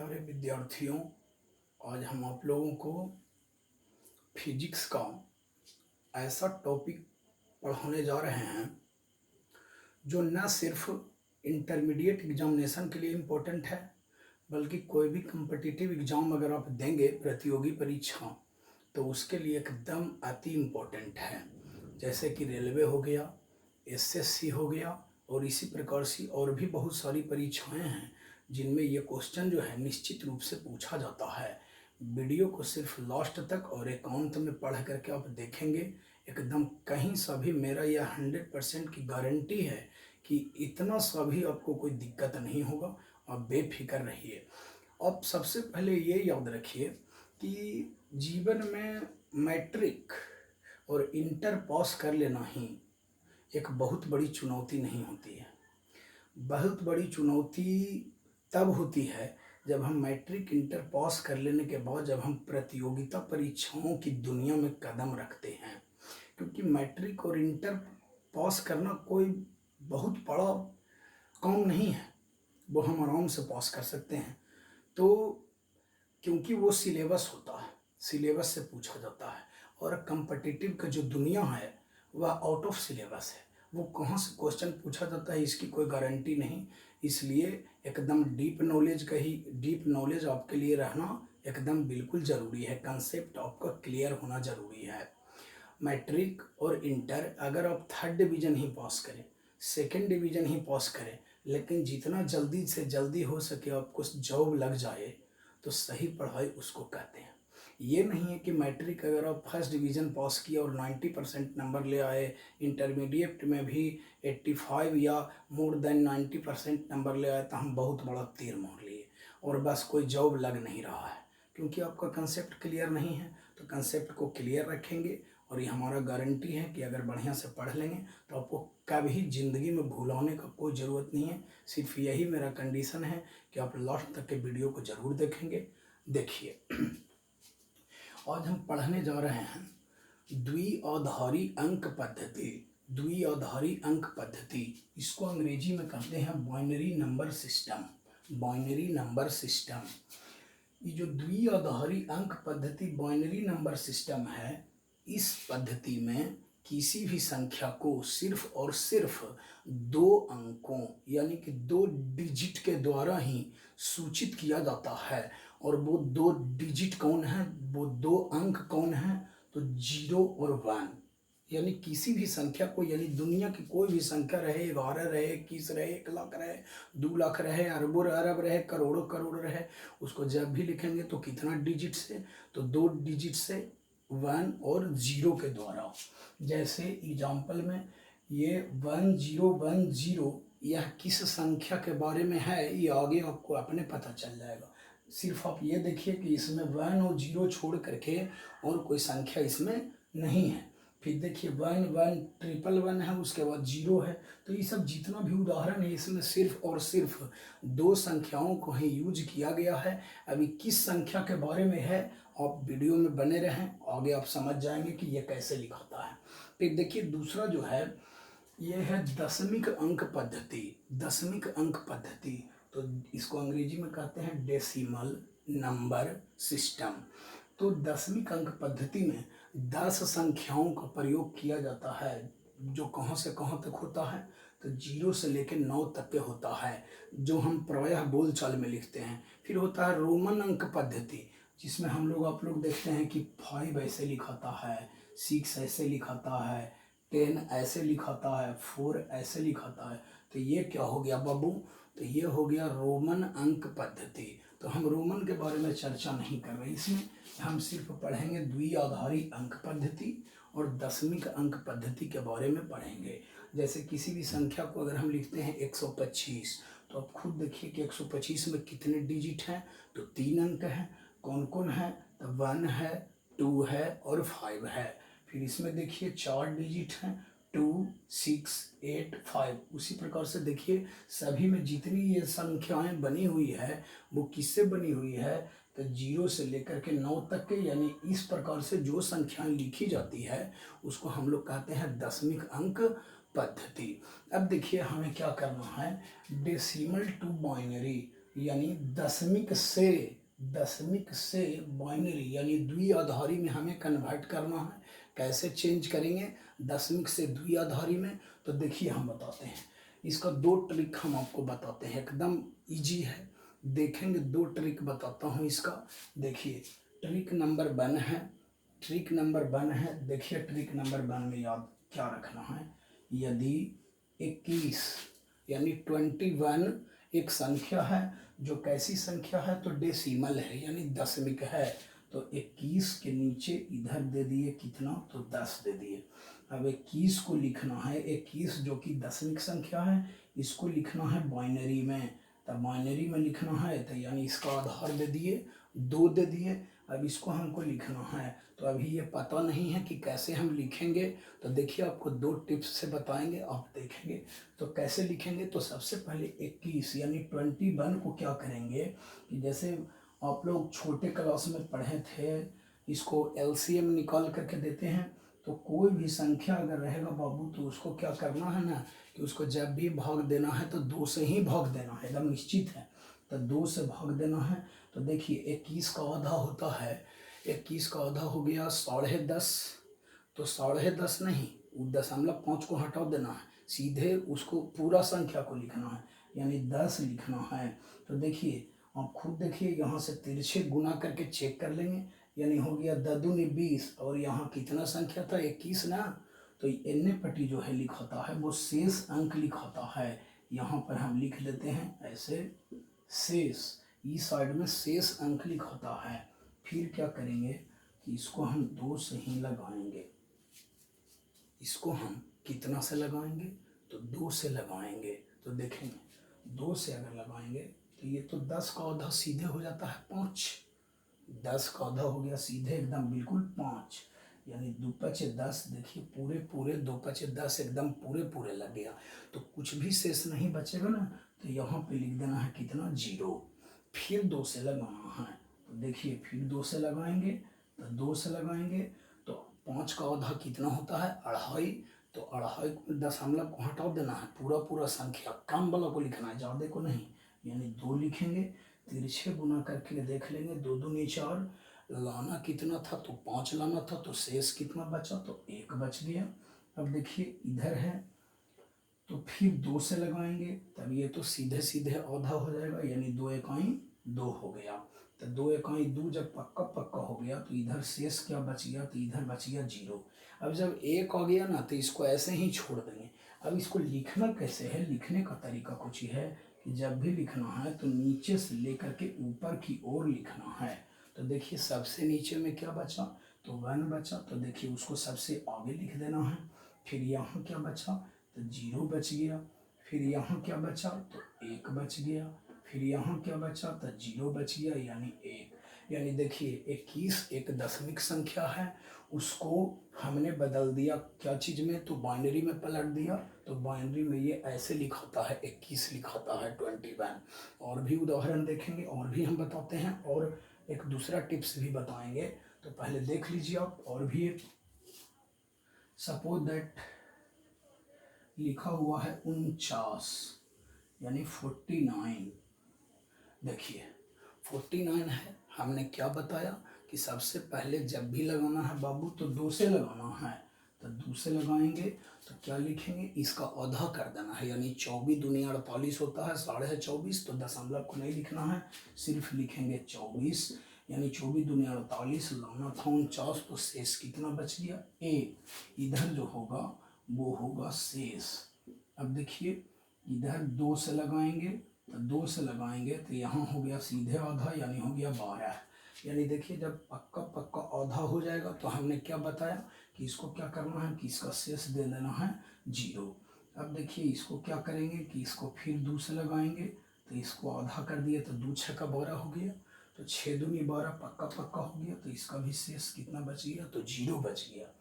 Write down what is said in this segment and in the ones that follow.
प्यारे विद्यार्थियों, आज हम आप लोगों को फिजिक्स का ऐसा टॉपिक पढ़ाने जा रहे हैं जो न सिर्फ इंटरमीडिएट एग्जामिनेशन के लिए इम्पोर्टेंट है, बल्कि कोई भी कम्पिटिटिव एग्ज़ाम अगर आप देंगे, प्रतियोगी परीक्षा, तो उसके लिए एकदम अति इम्पोर्टेंट है। जैसे कि रेलवे हो गया, एसएससी हो गया, और इसी प्रकार से और भी बहुत सारी परीक्षाएं हैं जिनमें ये क्वेश्चन जो है निश्चित रूप से पूछा जाता है। वीडियो को सिर्फ लास्ट तक और एकांत में पढ़ करके आप देखेंगे, एकदम कहीं सा भी मेरा यह 100% की गारंटी है कि इतना सा भी आपको कोई दिक्कत नहीं होगा। आप बेफिक्र रहिए। अब सबसे पहले ये याद रखिए कि जीवन में मैट्रिक और इंटर पास कर लेना ही एक बहुत बड़ी चुनौती नहीं होती है। बहुत बड़ी चुनौती तब होती है जब हम मैट्रिक इंटर पास कर लेने के बाद जब हम प्रतियोगिता परीक्षाओं की दुनिया में कदम रखते हैं, क्योंकि मैट्रिक और इंटर पास करना कोई बहुत बड़ा काम नहीं है, वो हम आराम से पास कर सकते हैं। तो क्योंकि वो सिलेबस होता है, सिलेबस से पूछा जाता है, और कम्पिटिटिव का जो दुनिया है वह आउट ऑफ सिलेबस है। वो कहाँ से क्वेश्चन पूछा जाता है इसकी कोई गारंटी नहीं। इसलिए एकदम डीप नॉलेज आपके लिए रहना एकदम बिल्कुल ज़रूरी है। कंसेप्ट आपका क्लियर होना ज़रूरी है। मैट्रिक और इंटर अगर आप 3rd डिवीज़न ही पास करें, 2nd डिवीज़न ही पास करें, लेकिन जितना जल्दी से जल्दी हो सके आपको जॉब लग जाए, तो सही पढ़ाई उसको कहते हैं। ये नहीं है कि मैट्रिक अगर आप 1st डिवीज़न पास किया और 90% नंबर ले आए, इंटरमीडिएट में भी 85 या मोर देन 90% नंबर ले आए, तो हम बहुत बड़ा तीर मार लिए और बस कोई जॉब लग नहीं रहा है, क्योंकि आपका कंसेप्ट क्लियर नहीं है। तो कंसेप्ट को क्लियर रखेंगे, और ये हमारा गारंटी है कि अगर बढ़िया से पढ़ लेंगे तो आपको कभी ज़िंदगी में भुलाने का कोई ज़रूरत नहीं है। सिर्फ यही मेरा कंडीशन है कि आप लास्ट तक के वीडियो को ज़रूर देखेंगे। देखिए, आज हम पढ़ने जा रहे हैं द्विआधारी अंक पद्धति। द्विआधारी अंक पद्धति, इसको अंग्रेजी में कहते हैं binary number system. Binary number system, ये जो द्विआधारी अंक पद्धति बाइनरी नंबर सिस्टम है, इस पद्धति में किसी भी संख्या को सिर्फ और सिर्फ 2 अंकों यानी कि 2 डिजिट के द्वारा ही सूचित किया जाता है। और वो 2 डिजिट कौन है, वो 2 अंक कौन है, तो 0 और 1। यानी किसी भी संख्या को, यानी दुनिया की कोई भी संख्या रहे, 11 रहे, 21 रहे, 1 लाख रहे, 2 लाख रहे, अरबों अरब रहे, करोड़ों करोड़ रहे, उसको जब भी लिखेंगे तो कितना डिजिट से, तो 2 डिजिट से 1 और 0 के द्वारा। जैसे एग्जाम्पल में ये 1010, यह किस संख्या के बारे में है, ये आगे आपको अपने पता चल जाएगा। सिर्फ आप ये देखिए कि इसमें 1 और 0 छोड़ करके और कोई संख्या इसमें नहीं है। फिर देखिए 1 1 111 है, उसके बाद 0 है। तो ये सब जितना भी उदाहरण है, इसमें सिर्फ और सिर्फ 2 संख्याओं को ही यूज किया गया है। अभी किस संख्या के बारे में है, आप वीडियो में बने रहें, आगे आप समझ जाएंगे कि यह कैसे लिखाता है। फिर देखिए दूसरा जो है, यह है दशमिक अंक पद्धति। दशमिक अंक पद्धति, तो इसको अंग्रेजी में कहते हैं डेसिमल नंबर सिस्टम। तो दशमिक अंक पद्धति में 10 संख्याओं का प्रयोग किया जाता है, जो कहाँ से कहाँ तक होता है, तो 0 से लेकर 9 तक के होता है, जो हम प्रायः बोलचाल में लिखते हैं। फिर होता है रोमन अंक पद्धति, जिसमें हम लोग आप लोग देखते हैं कि 5 ऐसे लिखाता है, 6 ऐसे लिखाता है, 10 ऐसे लिखाता है, 4 ऐसे लिखाता है। तो ये क्या हो गया बाबू, तो ये हो गया रोमन अंक पद्धति। तो हम रोमन के बारे में चर्चा नहीं कर रहे, इसमें हम सिर्फ पढ़ेंगे द्विआधारी अंक पद्धति और दशमिक अंक पद्धति के बारे में पढ़ेंगे। जैसे किसी भी संख्या को अगर हम लिखते हैं 125, तो आप खुद देखिए कि 125 में कितने डिजिट हैं, तो 3 अंक हैं। कौन कौन है, तो 1 है, 2 है और 5 है। फिर इसमें देखिए 4 डिजिट हैं, 2 6 8 5। उसी प्रकार से देखिए सभी में जितनी ये संख्याएं बनी हुई है, वो किससे बनी हुई है, तो 0 से लेकर के 9 तक के, यानी इस प्रकार से जो संख्याएं लिखी जाती है उसको हम लोग कहते हैं दशमिक अंक पद्धति। अब देखिए हमें क्या करना है, डेसिमल टू बाइनरी। यानी दशमिक से बाइनरी यानी द्विआधारी में हमें कन्वर्ट करना है। कैसे चेंज करेंगे दशमिक से द्विआधारी में, तो देखिए हम बताते हैं। इसका दो ट्रिक हम आपको बताते हैं, एकदम इजी है। देखेंगे दो ट्रिक बताता हूँ इसका। देखिए ट्रिक नंबर 1 है, देखिए ट्रिक नंबर 1 में याद क्या रखना है। यदि 21 यानी 21 एक संख्या है जो कैसी संख्या है, तो डेसिमल है यानी दशमिक है, तो 21 के नीचे इधर दे दिए कितना, तो 10 दे दिए। अब 21 को लिखना है, 21 जो कि दशमिक संख्या है, इसको लिखना है बाइनरी में। तब बाइनरी में लिखना है तो यानी इसका आधार दे दिए, 2 दे दिए। अब इसको हमको लिखना है, तो अभी ये पता नहीं है कि कैसे हम लिखेंगे, तो देखिए आपको 2 टिप्स से बताएंगे, आप देखेंगे। तो कैसे लिखेंगे, तो सबसे पहले 21 यानी 21 को क्या करेंगे कि जैसे आप लोग छोटे क्लास में पढ़े थे, इसको एलसीएम निकाल करके देते हैं। तो कोई भी संख्या अगर रहेगा बाबू, तो उसको क्या करना है ना कि उसको जब भी भाग देना है तो 2 से ही भाग देना है, एकदम निश्चित है। तो 2 से भाग देना है। तो देखिए 21 का आधा होता है, 21 का आधा हो गया 10.5, तो 10.5 नहीं, 0.5 को हटा देना है, सीधे उसको पूरा संख्या को लिखना है यानी 10 लिखना है। तो देखिए आप खुद देखिए, यहाँ से तिरछे गुना करके चेक कर लेंगे, यानी हो गया 10 दूनी 20, और यहाँ कितना संख्या था 21 ना। तो एन्ने पट्टी जो है लिखाता है वो शेष अंक लिखाता है, यहाँ पर हम लिख देते हैं ऐसे शेष, इस साइड में शेष अंक लिखाता है। फिर क्या करेंगे कि इसको हम 2 से ही लगाएंगे। इसको हम कितना से लगाएंगे, तो 2 से लगाएंगे। तो देखेंगे 2 से अगर लगाएंगे तो ये तो 10 का आधा सीधे हो जाता है 5, 10 का आधा हो गया सीधे एकदम बिल्कुल 5, यानी 2 पचे 10, देखिए पूरे पूरे 2 पचे 10 एकदम पूरे पूरे लग गया। तो कुछ भी शेष नहीं बचेगा ना, तो यहाँ पे लिख देना है कितना 0। फिर 2 से लगाना है, तो देखिए फिर 2 से लगाएंगे, तो 2 से लगाएंगे तो 5 का आधा कितना होता है 2.5, तो 2.5 दशमलव को हटा देना है, पूरा पूरा संख्या कम वाला को लिखना है, ज़्यादा को नहीं, यानी 2 लिखेंगे। तिरछे गुना करके देख लेंगे, 2 दूनी 4, लाना कितना था, तो 5 लाना था, तो शेष कितना बचा, तो 1 बच गया। अब देखिए इधर है, तो फिर 2 से लगाएंगे, तब ये तो सीधे सीधे आधा हो जाएगा, यानी 2 इकाई 2 हो गया। तो 2 इकाई 2 जब पक्का पक्का हो गया, तो इधर शेष क्या बच गया, तो इधर बच गया 0। अब जब 1 आ गया ना, तो इसको ऐसे ही छोड़ देंगे। अब इसको लिखना कैसे है, लिखने का तरीका कुछ ही है कि जब भी लिखना है तो नीचे से लेकर के ऊपर की ओर लिखना है। तो देखिए सबसे नीचे में क्या बचा, तो 1 बचा, तो देखिए उसको सबसे आगे लिख देना है। फिर यहाँ क्या बचा, तो 0 बच गया। फिर यहाँ क्या बचा, तो 1 बच गया। फिर यहाँ क्या बचा, तो 0 बच गया, यानी 1। यानी देखिए 21 एक दशमिक संख्या है, उसको हमने बदल दिया क्या चीज़ में, तो बाइनरी में पलट दिया। तो बाइनरी में ये ऐसे लिखाता है 21 लिखाता है 21। और भी उदाहरण देखेंगे, और भी हम बताते हैं, और एक दूसरा टिप्स भी बताएंगे। तो पहले देख लीजिए आप, और भी एक सपोज दैट लिखा हुआ है 49 यानी 49। देखिए 49 है, हमने क्या बताया कि सबसे पहले जब भी लगाना है बाबू तो 2 से लगाना है। तो 2 से लगाएंगे तो क्या लिखेंगे, इसका आधा कर देना है, यानी 24 दूनी 48 होता है 24.5, तो दशमलव को नहीं लिखना है, सिर्फ लिखेंगे 24, यानी 24 दूनी 48, लाना था 49, तो शेष कितना बच गया 1। इधर जो होगा वो होगा शेष। अब देखिए इधर 2 से लगाएंगे, तो 2 से लगाएंगे तो यहाँ हो गया सीधे आधा, यानी हो गया 12। यानी देखिए जब पक्का पक्का आधा हो जाएगा, तो हमने क्या बताया कि इसको क्या करना है कि इसका शेष दे देना है 0। अब देखिए इसको क्या करेंगे कि इसको फिर 2 से लगाएंगे, तो इसको आधा कर दिए, तो 2 6 का 12 हो गया, तो 6 दूनी 12 पक्का पक्का हो गया, तो इसका भी शेष कितना बच गया, तो 0 बच गया।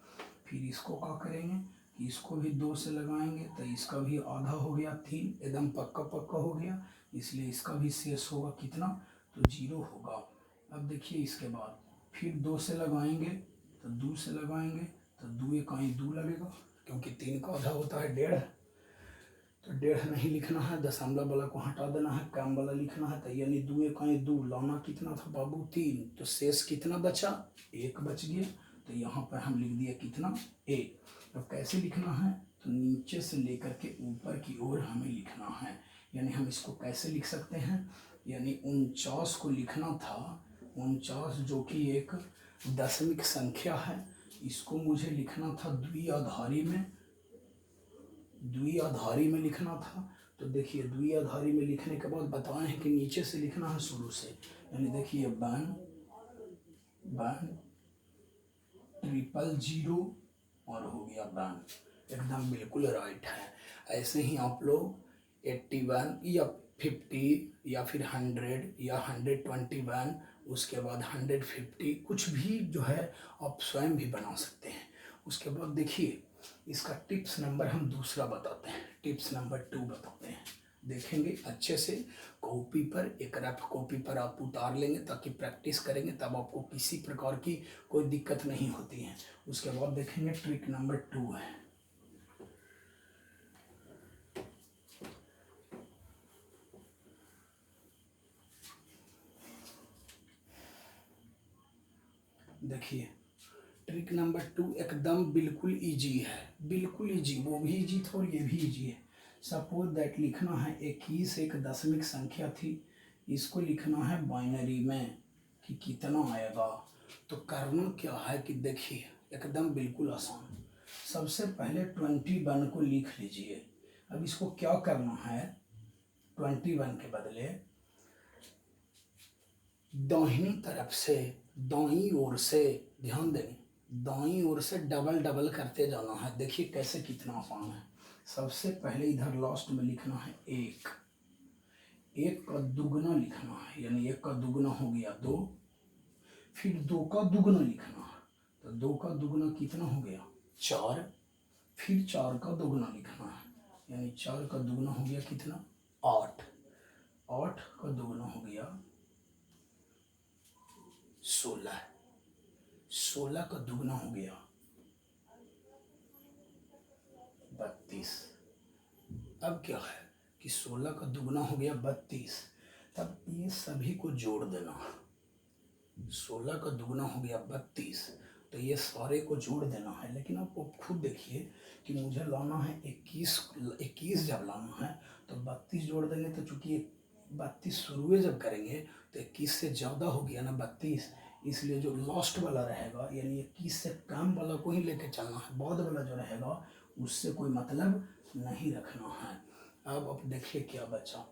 फिर इसको क्या करेंगे कि इसको भी 2 से लगाएंगे, तो इसका भी आधा हो गया 3, एकदम पक्का पक्का हो गया, इसलिए इसका भी शेष होगा कितना, तो 0 होगा। अब देखिए इसके बाद फिर 2 से लगाएंगे, तो 2 से लगाएंगे तो 2 इकाई 2 लगेगा, क्योंकि 3 का आधा होता है 1.5, तो 1.5 नहीं लिखना है, दशमलव वाला को हटा देना है, कम वाला लिखना है। तो यानी 2 एकाई 2, लाना कितना था बाबू 3, तो शेष कितना बचा, 1 बच गया। तो यहाँ पर हम लिख दिया कितना 1। अब कैसे लिखना है, तो नीचे से लेकर के ऊपर की ओर हमें लिखना है। यानी हम इसको कैसे लिख सकते हैं, यानी 49 को लिखना था, 49 जो कि एक दशमिक संख्या है, इसको मुझे लिखना था द्विआधारी में लिखना था। तो देखिए द्विआधारी में लिखने के बाद बताए हैं कि नीचे से लिखना है शुरू से। यानी देखिए 1 1 000 और हो गया 1, एकदम बिल्कुल राइट है। ऐसे ही आप लोग 81 या 50 या फिर 100 या 121, उसके बाद 150, कुछ भी जो है आप स्वयं भी बना सकते हैं। उसके बाद देखिए इसका टिप्स नंबर हम दूसरा बताते हैं, टिप्स नंबर 2 बताते हैं। देखेंगे अच्छे से, कॉपी पर, एक रफ कॉपी पर आप उतार लेंगे ताकि प्रैक्टिस करेंगे, तब आपको किसी प्रकार की कोई दिक्कत नहीं होती है। उसके बाद देखेंगे ट्रिक नंबर 2 है। देखिए ट्रिक नंबर 2 एकदम बिल्कुल इजी है, बिल्कुल इजी, वो भी इजी था और ये भी इजी है। सपोज दैट लिखना है 21 एक दशमिक संख्या थी, इसको लिखना है बाइनरी में कि कितना आएगा। तो करना क्या है कि देखिए एकदम बिल्कुल आसान, सबसे पहले 21 को लिख लीजिए। अब इसको क्या करना है, 21 के बदले दाहिनी तरफ से, दाईं ओर से, ध्यान देंगे दाईं ओर से डबल डबल करते जाना है। देखिए कैसे, कितना आसान है। सबसे पहले इधर लास्ट में लिखना है 1, 1 का दुगना लिखना है, यानी 1 का दुगना हो गया 2, फिर 2 का दुगना लिखना है, तो 2 का दुगना कितना हो गया 4, फिर 4 का दुगना लिखना है, यानी 4 का दुगना हो गया कितना 8, 8 का दुगना हो गया 16, 16 का दुगना हो गया 32। अब क्या है कि 16 का दुगना हो गया 32, तब ये सभी को जोड़ देना। 16 का दुगना हो गया 32, तो ये सारे को जोड़ देना है। लेकिन आपको खुद देखिए कि मुझे लाना है 21 जब लाना है तो 32 जोड़ देंगे, तो चूंकि 32 शुरू जब करेंगे तो 21 से ज़्यादा हो गया ना 32, इसलिए जो लास्ट वाला रहेगा यानी 21 से कम वाला को ही लेके चलना है, बाद वाला जो रहेगा उससे कोई मतलब नहीं रखना है। अब देखिए क्या बचा,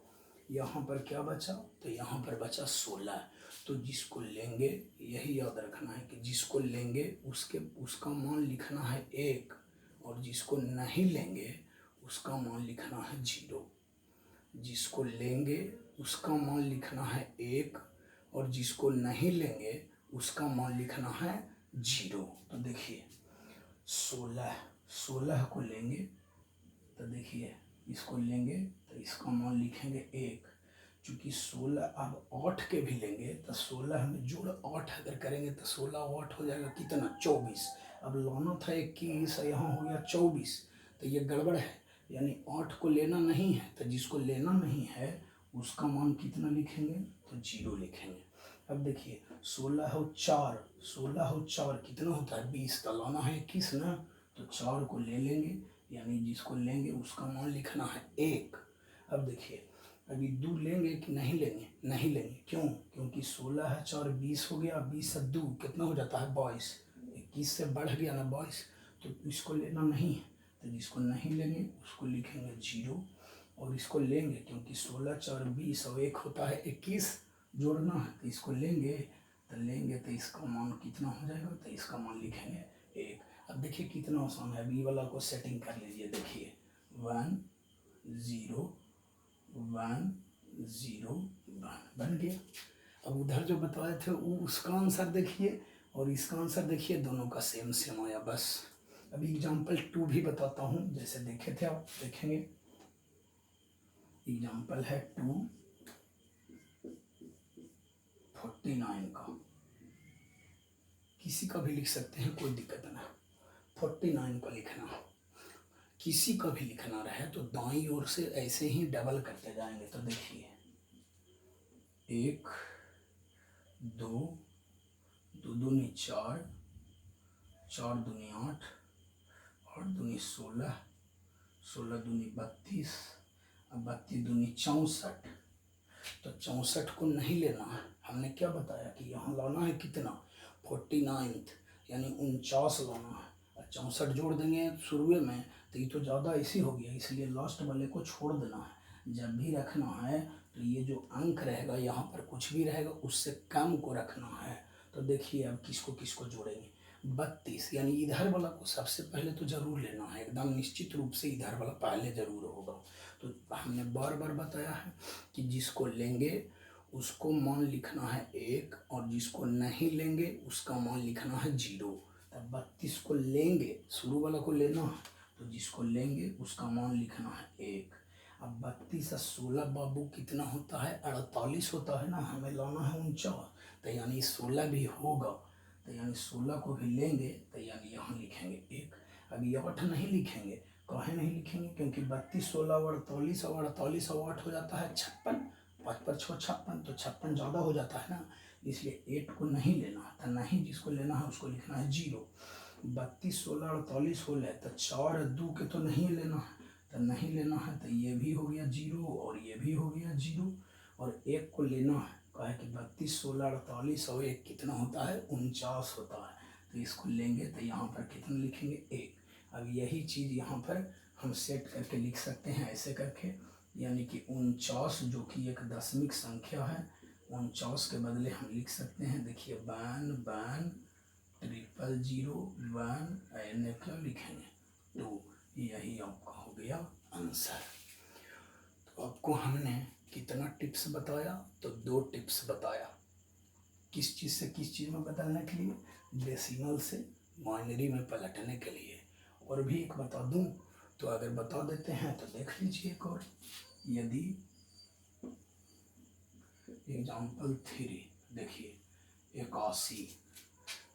यहाँ पर क्या बचा, तो यहाँ पर बचा 16। तो जिसको लेंगे, यही याद रखना है कि जिसको लेंगे उसका मान लिखना है 1, और जिसको नहीं लेंगे उसका मान लिखना है 0। जिसको लेंगे उसका मान लिखना है 1, और जिसको नहीं लेंगे उसका मान लिखना है 0। तो देखिए 16 को लेंगे, तो देखिए इसको लेंगे तो इसका मान लिखेंगे 1, चूँकि 16, अब 8 के भी लेंगे तो 16 में जोड़ 8 अगर करेंगे तो 16 और 8 हो जाएगा कितना 24। अब लाना था 21, यहाँ हो गया 24, तो ये गड़बड़ है, यानी 8 को लेना नहीं है, तो जिसको लेना नहीं है उसका मान कितना लिखेंगे, तो 0 लिखेंगे। अब देखिए 16 हो 4, 16 हो 4 कितना होता है 20, तो लाना है 21 ना, तो 4 को ले लेंगे, यानी जिसको लेंगे उसका मान लिखना है 1। अब देखिए अभी 2 लेंगे कि नहीं लेंगे, नहीं लेंगे, क्यों, क्योंकि 16 है 4 20 हो गया, 20 से 2 कितना हो जाता है 22, 21 से बढ़ गया ना 22, तो इसको लेना नहीं है, तो जिसको नहीं लेंगे उसको लिखेंगे 0, और इसको लेंगे क्योंकि 16 4 20 और 1 होता है 21, जोड़ना है, तो इसको लेंगे तो इसका मान कितना हो जाएगा, तो इसका मान लिखेंगे 1। अब देखिए कितना आसान है, बी वाला को सेटिंग कर लीजिए। देखिए 1 0 1 0 1 बन गया। अब उधर जो बताए थे वो उसका आंसर देखिए और इसका आंसर देखिए, दोनों का सेम सेम आया बस। अभी एग्जाम्पल 2 भी बताता हूँ, जैसे देखे थे आप देखेंगे। एग्जाम्पल है 2 49 का, किसी का भी लिख सकते हैं, कोई दिक्कत ना। 49 का लिखना, किसी का भी लिखना रहे तो दाईं ओर से ऐसे ही डबल करते जाएंगे। तो देखिए 1 2 2 दूनी 4, 4 दूनी 8, 8 दूनी 16, 16 दूनी 32, अब 32 दूनी 64। तो 64 को नहीं लेना है, हमने क्या बताया कि यहाँ लाना है कितना 49, यानी 49 लाना है। और 64 जोड़ देंगे शुरू में तो ये तो ज़्यादा ऐसी हो गया, इसलिए लास्ट वाले को छोड़ देना है। जब भी रखना है तो ये जो अंक रहेगा यहाँ पर कुछ भी रहेगा उससे कम को रखना है। तो देखिए अब किसको किसको जोड़ेंगे 32, यानी इधर वाला को सबसे पहले तो जरूर लेना है, एकदम निश्चित रूप से इधर वाला पहले जरूर होगा। तो हमने बार बार बताया है कि जिसको लेंगे उसको मान लिखना है 1 और जिसको नहीं लेंगे उसका मान लिखना है 0। तब 32 को लेंगे, शुरू वाला को लेना है, तो जिसको लेंगे उसका मान लिखना है 1। अब 32 और 16 बाबू कितना होता है 48 होता है ना, हमें लाना है 49, तो यानी 16 भी होगा, तो यानी 16 को भी लेंगे तो यानी यहाँ लिखेंगे 1। अभी 8 नहीं लिखेंगे, काहे नहीं लिखेंगे, क्योंकि 32 16 और 48 और 48 और 8 हो जाता है 56, 5 पर 6 56, तो 56 ज़्यादा हो जाता है ना, इसलिए 8 को नहीं लेना है। तो नहीं जिसको लेना है उसको लिखना है 0। 32 16 48 हो ले तो 4 2 के तो नहीं लेना है, तो नहीं लेना है तो ये भी हो गया 0 और ये भी हो गया 0। और 1 को लेना है, कहा कि 32 16 48 और 1 कितना होता है 49 होता है, तो इसको लेंगे तो यहाँ पर कितना लिखेंगे 1। अब यही चीज़ यहाँ पर हम सेट करके लिख सकते हैं ऐसे करके, यानी कि 49 जो कि एक दशमिक संख्या है, 49 के बदले हम लिख सकते हैं, देखिए 1 1 0 0 1 ऐसे क्यों लिखेंगे, तो यही आपका हो गया आंसर। तो आपको हमने कितना टिप्स बताया, तो 2 टिप्स बताया, किस चीज़ से किस चीज़ में बदलने के लिए, डेसिमल से बाइनरी में पलटने के लिए। और भी एक बता दूं, तो अगर बता देते हैं तो देख लीजिए एक और, यदि एग्जाम्पल 3 देखिए 81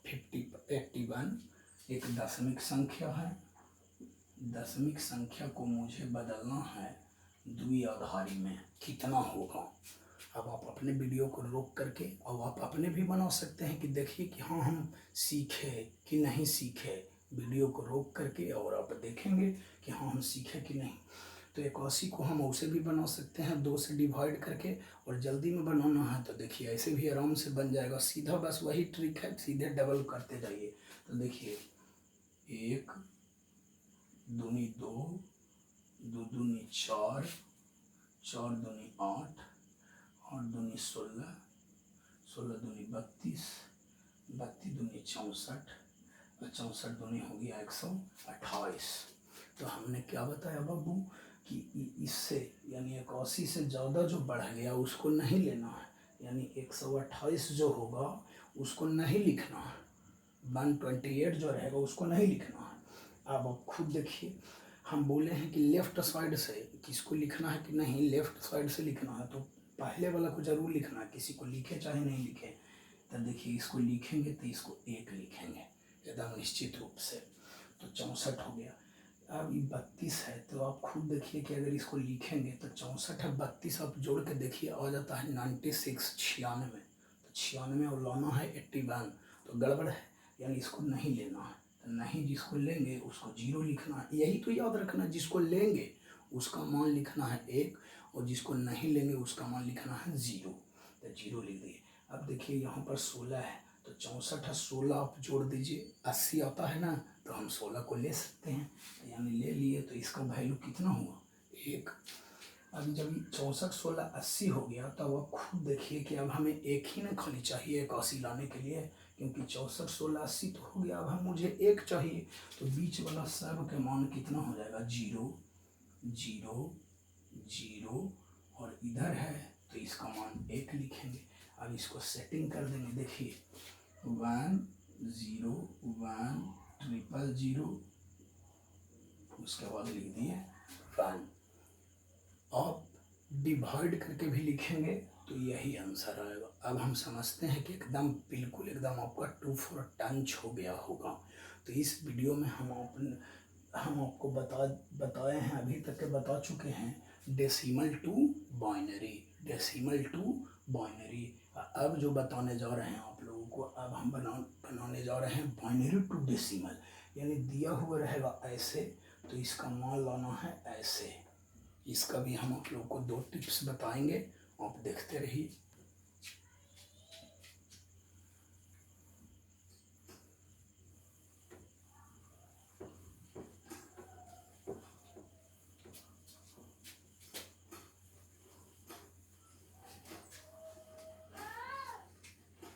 51 एक दशमिक संख्या है, दशमिक संख्या को मुझे बदलना है द्विआधारी में, कितना होगा। अब आप अपने वीडियो को रोक करके और आप अपने भी बना सकते हैं कि देखिए कि हाँ हम सीखे कि नहीं सीखे, वीडियो को रोक करके और आप देखेंगे कि हाँ हम सीखे कि नहीं। तो 81 को हम उसे भी बना सकते हैं 2 से डिवाइड करके, और जल्दी में बनाना है तो देखिए ऐसे भी आराम से बन जाएगा, सीधा बस वही ट्रिक है, सीधे डबल करते जाइए। तो देखिए 1 दूनी 2, 2 दूनी 4, 4 दूनी 8, 8 दूनी 16, 16 दूनी 32, 32 दूनी 64, 64 दूनी हो गया 128। तो हमने क्या बताया बाबू कि इससे यानी 81 से ज़्यादा जो बढ़ गया उसको नहीं लेना है, यानी 128 जो होगा उसको नहीं लिखना है, 128 जो रहेगा उसको नहीं लिखना है। अब आप खुद देखिए, हम बोले हैं कि लेफ्ट साइड से किसको लिखना है कि नहीं, लेफ्ट साइड से लिखना है, तो पहले वाला को जरूर लिखना है, किसी को लिखे चाहे नहीं लिखे। तो देखिए इसको लिखेंगे तो इसको 1 लिखेंगे एकदम निश्चित रूप से, तो 64 हो गया। अब ये 32 है, तो आप खुद देखिए कि अगर इसको लिखेंगे तो 64 और 32 आप जोड़ के देखिए आ जाता है 96 96, तो 96 और लाना है 81, तो गड़बड़ है, यानी इसको नहीं लेना है। तो नहीं जिसको लेंगे उसको 0 लिखना है, यही तो याद रखना है, जिसको लेंगे उसका मान लिखना है 1 और जिसको नहीं लेंगे उसका मान लिखना है 0, तो 0 लिख दिए। अब देखिए यहाँ पर 16 है, तो 64 और 16 आप जोड़ दीजिए 80 आता है ना, तो हम 16 को ले सकते हैं, यानी ले लिए, तो इसका वैल्यू कितना हुआ 1। अभी जब 64 16 80 हो गया, तब आप खुद देखिए कि अब हमें 1 ही ना खाली चाहिए 81 लाने के लिए, क्योंकि 64 16 80 तो हो गया, अब हम मुझे 1 चाहिए, तो बीच वाला सब के मान कितना हो जाएगा 0 0 0, और इधर है तो इसका मान 1 लिखेंगे। अब इसको सेटिंग कर देंगे, देखिए 1 0 1 0 0, उसके बाद लिख दिए 1। आप डिवाइड करके भी लिखेंगे तो यही आंसर आएगा। अब हम समझते हैं कि एकदम बिल्कुल एकदम आपका 2 4 टंच हो गया होगा। तो इस वीडियो में हम अपने हम आपको बताए हैं, अभी तक के बता चुके हैं, decimal to binary, decimal to binary. अब जो बताने जा रहे हैं आप लोगों को, अब हम बनाने जा रहे हैं बाइनरी टू डेसिमल। यानी दिया हुआ रहेगा ऐसे, तो इसका मान लाना है ऐसे। इसका भी हम आप लोगों को 2 टिप्स बताएंगे, आप देखते रहिए।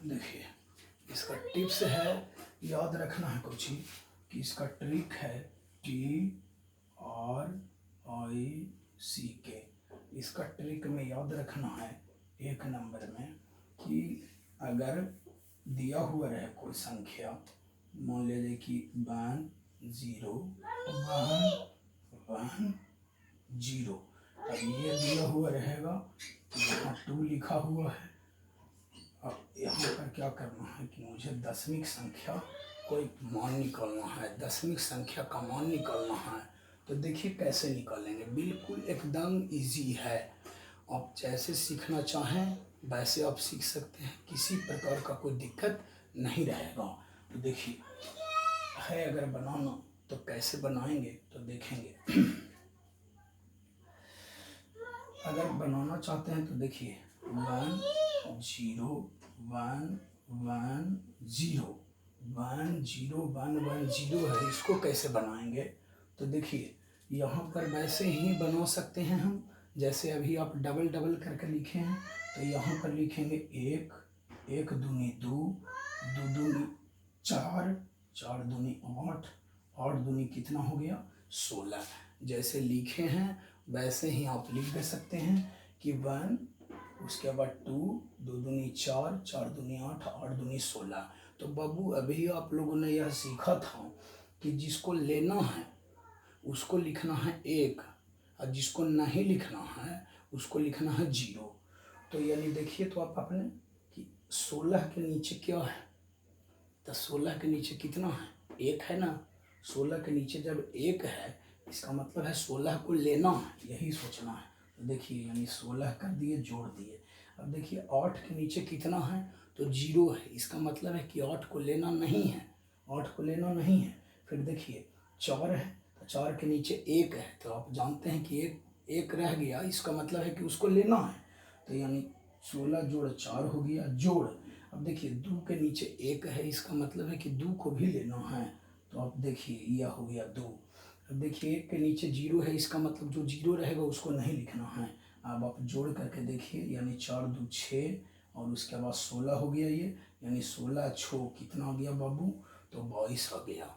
देखिए, इसका टिप्स है, याद रखना है कुछ ही, कि इसका ट्रिक है TRICK। इसका ट्रिक में याद रखना है 1 नंबर में, कि अगर दिया हुआ रहे कोई संख्या, मान लीजिए कि 1 0 1 1 0, अब ये दिया हुआ रहेगा, यहाँ 2 लिखा हुआ है। अब यहाँ पर क्या करना है कि मुझे दशमिक संख्या कोई मान निकालना है, दशमिक संख्या का मान निकालना है। तो देखिए कैसे निकालेंगे, बिल्कुल एकदम इजी है। आप जैसे सीखना चाहें वैसे आप सीख सकते हैं, किसी प्रकार का कोई दिक्कत नहीं रहेगा। तो देखिए, है अगर बनाना तो कैसे बनाएंगे तो देखेंगे। अगर बनाना चाहते हैं तो देखिए 1 0 1 1 0 1 0 1 1 0 है, इसको कैसे बनाएंगे। तो देखिए यहाँ पर वैसे ही बना सकते हैं हम, जैसे अभी आप डबल डबल करके लिखे हैं, तो यहाँ पर लिखेंगे 1 1 दूनी 2 2 दूनी 4 4 दूनी 8 8 दूनी कितना हो गया 16। जैसे लिखे हैं वैसे ही आप लिख दे सकते हैं कि 1, उसके बाद 2 2 दूनी 4 4 दूनी 8 8 दूनी 16। तो बाबू अभी आप लोगों ने यह सीखा था कि जिसको लेना है उसको लिखना है 1, और जिसको नहीं लिखना है उसको लिखना है 0। तो यानी देखिए, तो आप अपने कि 16 के नीचे क्या है, तो 16 के नीचे कितना है 1 है ना। 16 के नीचे जब 1 है, इसका मतलब है 16 को लेना है, यही सोचना है। तो देखिए यानी 16 कर दिए, जोड़ दिए। अब देखिए 8 के नीचे कितना है, तो 0 है, इसका मतलब है कि 8 को लेना नहीं है, 8 को लेना नहीं है। फिर देखिए 4 है, तो 4 के नीचे 1 है, तो आप जानते हैं कि एक रह गया, इसका मतलब है कि उसको लेना है। तो यानी 16 जोड़ 4 हो गया, जोड़। अब देखिए 2 के नीचे 1 है, इसका मतलब है कि 2 को भी लेना है। तो आप देखिए यह हो गया 2। अब देखिए 1 के नीचे 0 है, इसका मतलब जो 0 रहेगा उसको नहीं लिखना है। अब आप जोड़ करके देखिए, यानी 4 2 6, और उसके बाद 16 हो गया ये, यानी 16 छो कितना आ गया बाबू, तो 22 आ गया।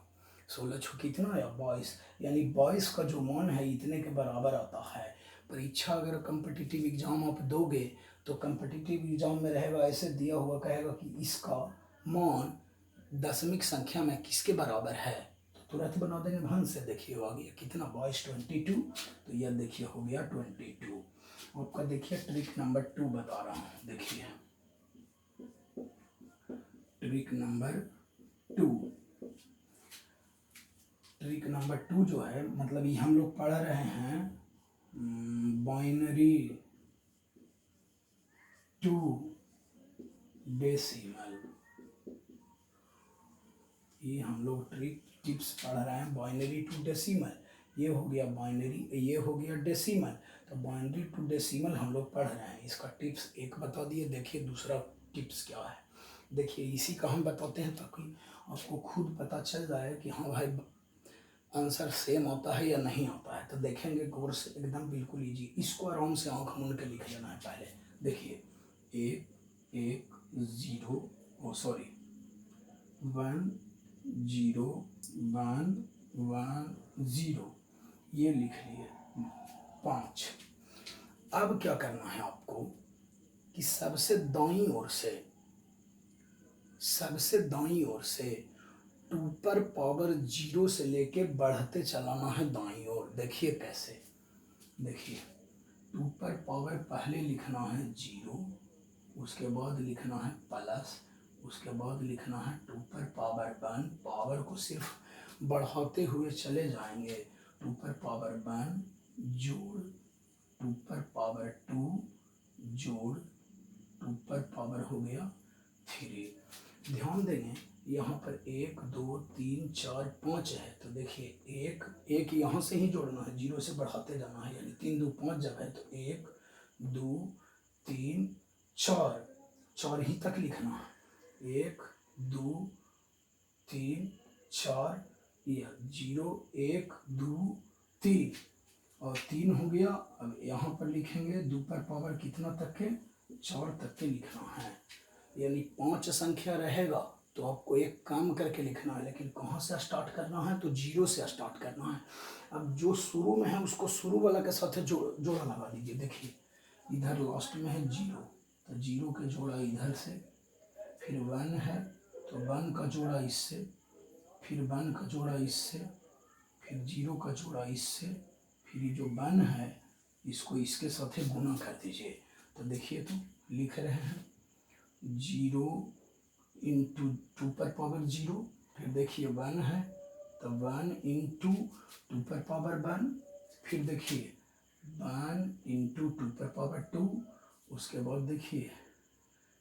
16 छो कितना आया 22, यानी 22 का जो मान है इतने के बराबर आता है। परीक्षा अगर कम्पिटिटिव एग्जाम आप दोगे तो कम्पिटिटिव एग्जाम में रहेगा ऐसे दिया हुआ, कहेगा कि इसका मान दशमिक संख्या में किसके बराबर है, तो तुरंत बना देंगे ढंग से। देखिए आ गया कितना 22 22, तो यह देखिए हो गया 22। आपका देखिए ट्रिक नंबर 2 बता रहा हूँ, देखिए ट्रिक नंबर 2। ट्रिक नंबर 2 जो है, मतलब ये हम लोग पढ़ रहे हैं बाइनरी टू डेसिमल। ये हम लोग टिप्स पढ़ रहे हैं बाइनरी टू डेसिमल। ये हो गया बाइनरी, ये हो गया डेसिमल। तो बाइनरी टू डेसिमल हम लोग पढ़ रहे हैं, इसका टिप्स 1 बता दिए। देखिए दूसरा टिप्स क्या है, देखिए इसी का हम बताते हैं ताकि आपको खुद पता चल जाए कि हाँ भाई आंसर सेम आता है या नहीं आता है। तो देखेंगे गौर से, एकदम बिल्कुल ईजी। इसको आराम से आँख मूंद के लिख लेना है पहले। देखिए 1 1 0, ओ सॉरी 1 0 1 1 0, ये लिख लिए 5। अब क्या करना है आपको कि सबसे दाईं ओर से 2 पर पावर 0 से लेके बढ़ते चलाना है दाईं ओर। देखिए कैसे, देखिए 2 पर पावर पहले लिखना है 0, उसके बाद लिखना है प्लस, उसके बाद लिखना है 2 पर पावर 1। पावर को सिर्फ बढ़ाते हुए चले जाएंगे। 2 पर पावर 1 जोड़ 2 पर पावर 2 जोड़ 2 पर पावर हो गया 3। ध्यान देंगे यहाँ पर 1 2 3 4 5 है, तो देखिए एक एक यहाँ से ही जोड़ना है, 0 से बढ़ाते जाना है, यानी 3 2 5 जब है तो 1 2 3 4 4 ही तक लिखना है। 1 2 3 4 यह 0 1 2 3 और 3 हो गया। अब यहाँ पर लिखेंगे 2 पर पावर कितना तक के 4 तक के लिखना है, यानी 5 संख्या रहेगा तो आपको एक काम करके लिखना है, लेकिन कहाँ से स्टार्ट करना है तो 0 से स्टार्ट करना है। अब जो शुरू में है उसको शुरू वाला के साथ जोड़ा लगा दीजिए। देखिए इधर लास्ट में है 0, तो 0 के जोड़ा इधर से, फिर 1 है तो 1 का जोड़ा इससे, फिर 1 का जोड़ा इससे, फिर 0 का जोड़ा इससे, फिर ये जो 1 है इसको इसके साथ गुना कर दीजिए। तो देखिए तो लिख रहे हैं 0 इंटू 2 पर पावर 0, फिर देखिए 1 है तो 1 इंटू 2 पर पावर 1, फिर देखिए 1 इंटू 2 पर पावर 2, उसके बाद देखिए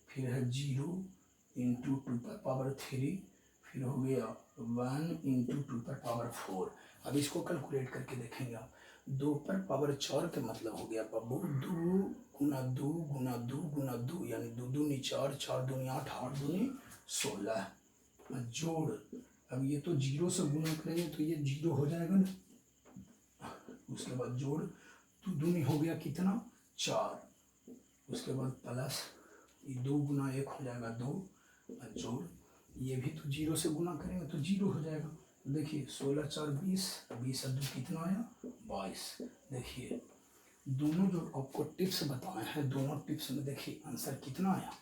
फिर है 0 इंटू 2 पर पावर 3, फिर हो गया 1 इंटू 2 पर पावर 4। अब इसको कैलकुलेट करके देखेंगे आप, 2 पर पावर 4 का मतलब हो गया बब्बू 2 गुना 2 गुना 2 गुना 2, यानी 2 दूनी 4 4 दूनी 8 8 दूनी 16 जोड़। अब ये तो 0 से गुना करेंगे तो ये 0 हो जाएगा ना, उसके बाद जोड़ 2 दूनी हो गया कितना 4, उसके बाद प्लस 2 गुना 1 हो जाएगा 2 और जोड़, ये भी तो 0 से गुना करेंगे तो 0 हो जाएगा। देखिए 16 4 20, 20 और 2 कितना आया 22। देखिए दोनों जो आपको टिप्स बताए हैं, दोनों टिप्स में देखिए आंसर कितना आया,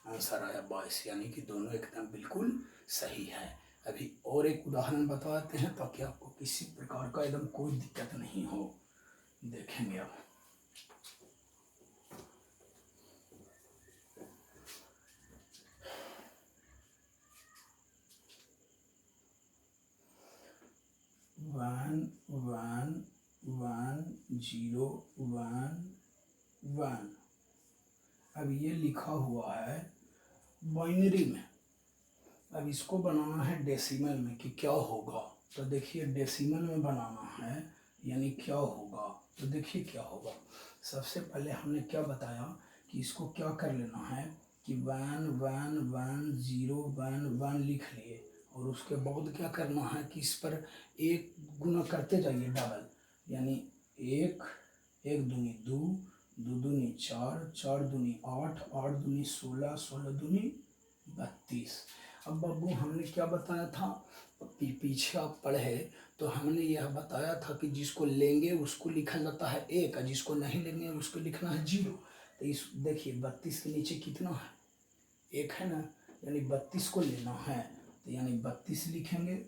आंसर आया 22, यानी कि दोनों एकदम बिल्कुल सही है। अभी और एक उदाहरण बताते हैं ताकि आपको किसी प्रकार का एकदम कोई दिक्कत नहीं हो। देखेंगे आप 1 1 1 0 1 1। अब ये लिखा हुआ है बाइनरी में, अब इसको बनाना है डेसिमल में कि क्या होगा। तो देखिए डेसिमल में बनाना है यानी क्या होगा, तो देखिए क्या होगा। सबसे पहले हमने क्या बताया कि इसको क्या कर लेना है कि 1 1 1 0 1 1 लिख लिए, और उसके बाद क्या करना है कि इस पर एक गुना करते जाइए डबल, यानी 1 1 दूनी 2 2 दूनी 4 4 दूनी 8 8 दूनी 16 16 दूनी 32। अब बाबू हमने क्या बताया था, पीछे आप पढ़े तो हमने यह बताया था कि जिसको लेंगे उसको लिखा जाता है 1, और जिसको नहीं लेंगे उसको लिखना है 0। तो इस देखिए 32 के नीचे कितना है 1 है ना, यानी 32 को लेना है, तो यानी 32 लिखेंगे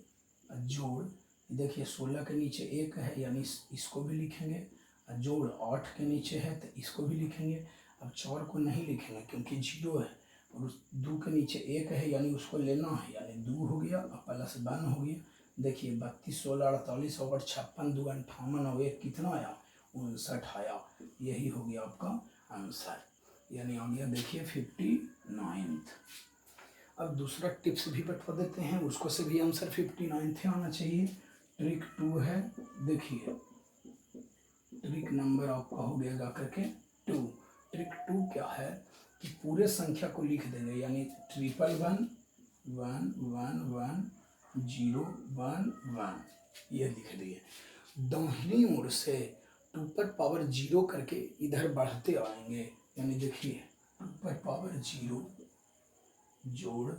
जोड़। देखिए 16 के नीचे 1 है यानी इसको भी लिखेंगे, जोड़ 8 के नीचे है तो इसको भी लिखेंगे। अब 4 को नहीं लिखेंगे क्योंकि 0 है, और उस 2 के नीचे 1 है यानी उसको लेना है, यानी 2 हो गया और प्लस 1 हो गया। देखिए 32 16 48 और 56 2 58 और 1 कितना आया 59 आया। यही हो गया आपका आंसर, यानी आ गया देखिए 59th। अब दूसरा टिप्स भी बता देते हैं, उसको से भी आंसर 59th आना चाहिए। ट्रिक 2 है, देखिए ट्रिक नंबर आपका हो गया जा करके 2। ट्रिक 2 क्या है कि पूरे संख्या को लिख देंगे, यानी 111 1 1 1 0 1 1 ये लिख दिए। दाहिनी ओर से 2 पर पावर 0 करके इधर बढ़ते आएंगे, यानी देखिए 2 पर पावर 0 जोड़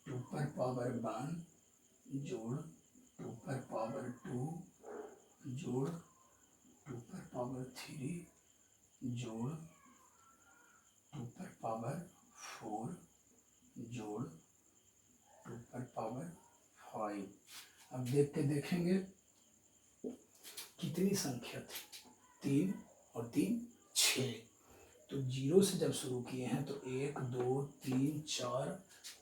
2 पर पावर 1 जोड़ 2 पर पावर 2 जोड़ 2 पर पावर 3 जोड़ 2 पर पावर 4 जोड़ 2 पर पावर 5। अब देख के देखेंगे कितनी संख्या थी 3 और 3 6। तो 0 से जब शुरू किए हैं तो 1 2 3 4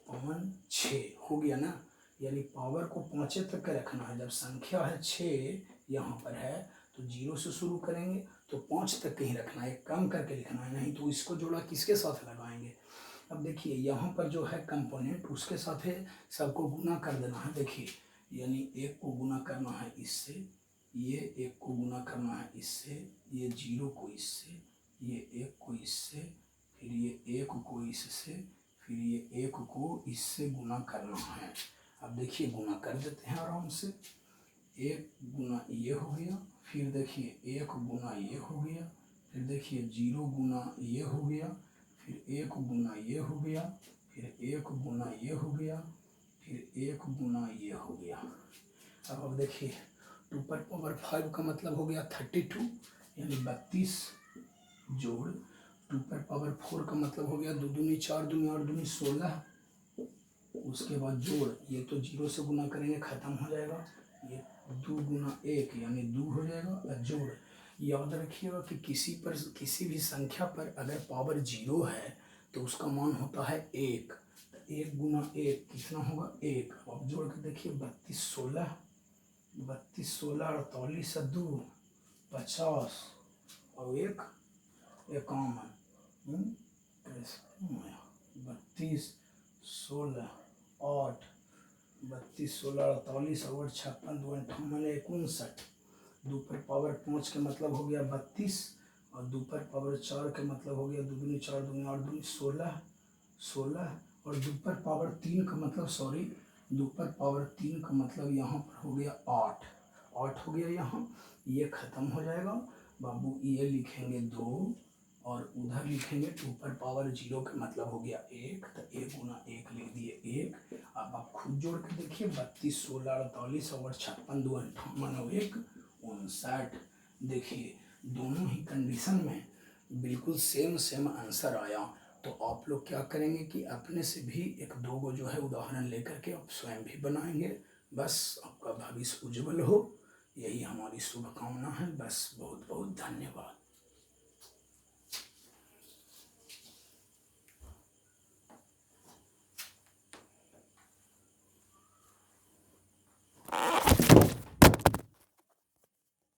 5 6 हो गया ना, यानी पावर को पाँचे तक के रखना है। जब संख्या है 6 यहाँ पर है तो 0 से शुरू करेंगे तो 5 तक के ही रखना है, कम करके लिखना है, नहीं तो इसको जोड़ा किसके साथ लगाएंगे। अब देखिए यहाँ पर जो है कंपोनेंट उसके साथ है सबको गुना कर देना है। देखिए यानी 1 को गुना करना है इससे, ये 1 को गुना करना है इससे, ये 0 को इससे, ये 1 को इससे, फिर ये 1 को इससे, फिर ये 1 को इससे गुना करना है। अब देखिए गुना कर देते हैं आराम से। 1 गुना ये हो गया, फिर देखिए 1 गुना ये हो गया, फिर देखिए 0 गुना ये हो गया, फिर 1 गुना ये हो गया, फिर 1 गुना ये हो गया, फिर 1 गुना ये हो गया। अब देखिए 2 पर पावर 5 का मतलब हो गया 32 यानी 32 जोड़ 2 पर पावर 4 का मतलब हो गया 2 दूनी 4 दूनी 8 दूनी 16। उसके बाद जोड़, ये तो 0 से गुना करेंगे ख़त्म हो जाएगा, ये 2 गुना 1 यानी 2 हो जाएगा। और जोड़, याद रखिएगा कि किसी भी संख्या पर अगर पावर 0 है तो उसका मान होता है 1। तो 1 गुना 1 कितना होगा 1। अब जोड़ के देखिए 32 16, 32 16 48 और 2 50 और 1 51। 32 16 8, 32 16 48 और 56 2 58 59। 2 पर पावर 5 के मतलब हो गया 32 और 2 पर पावर 4 के मतलब हो गया 2 दूनी 4 दूनी 8 दूनी 16 16 और 2 पर पावर 3 का मतलब 2 पर पावर 3 का मतलब यहाँ पर हो गया 8 8 हो गया यहाँ। ये ख़त्म हो जाएगा बाबू, ये लिखेंगे 2 और उधर लिखेंगे 2 पर पावर 0 का मतलब हो गया 1। तो 1 गुना 1 लिख दिए 1। अब आप खुद जोड़ के देखिए 32 16 48 और 56 2 58 और 1 59। देखिए दोनों ही कंडीशन में बिल्कुल सेम आंसर आया। तो आप लोग क्या करेंगे कि अपने से भी 1-2 गो जो है उदाहरण लेकर के आप स्वयं भी बनाएंगे। बस आपका भविष्य उज्जवल हो, यही हमारी शुभकामना है। बस बहुत बहुत धन्यवाद।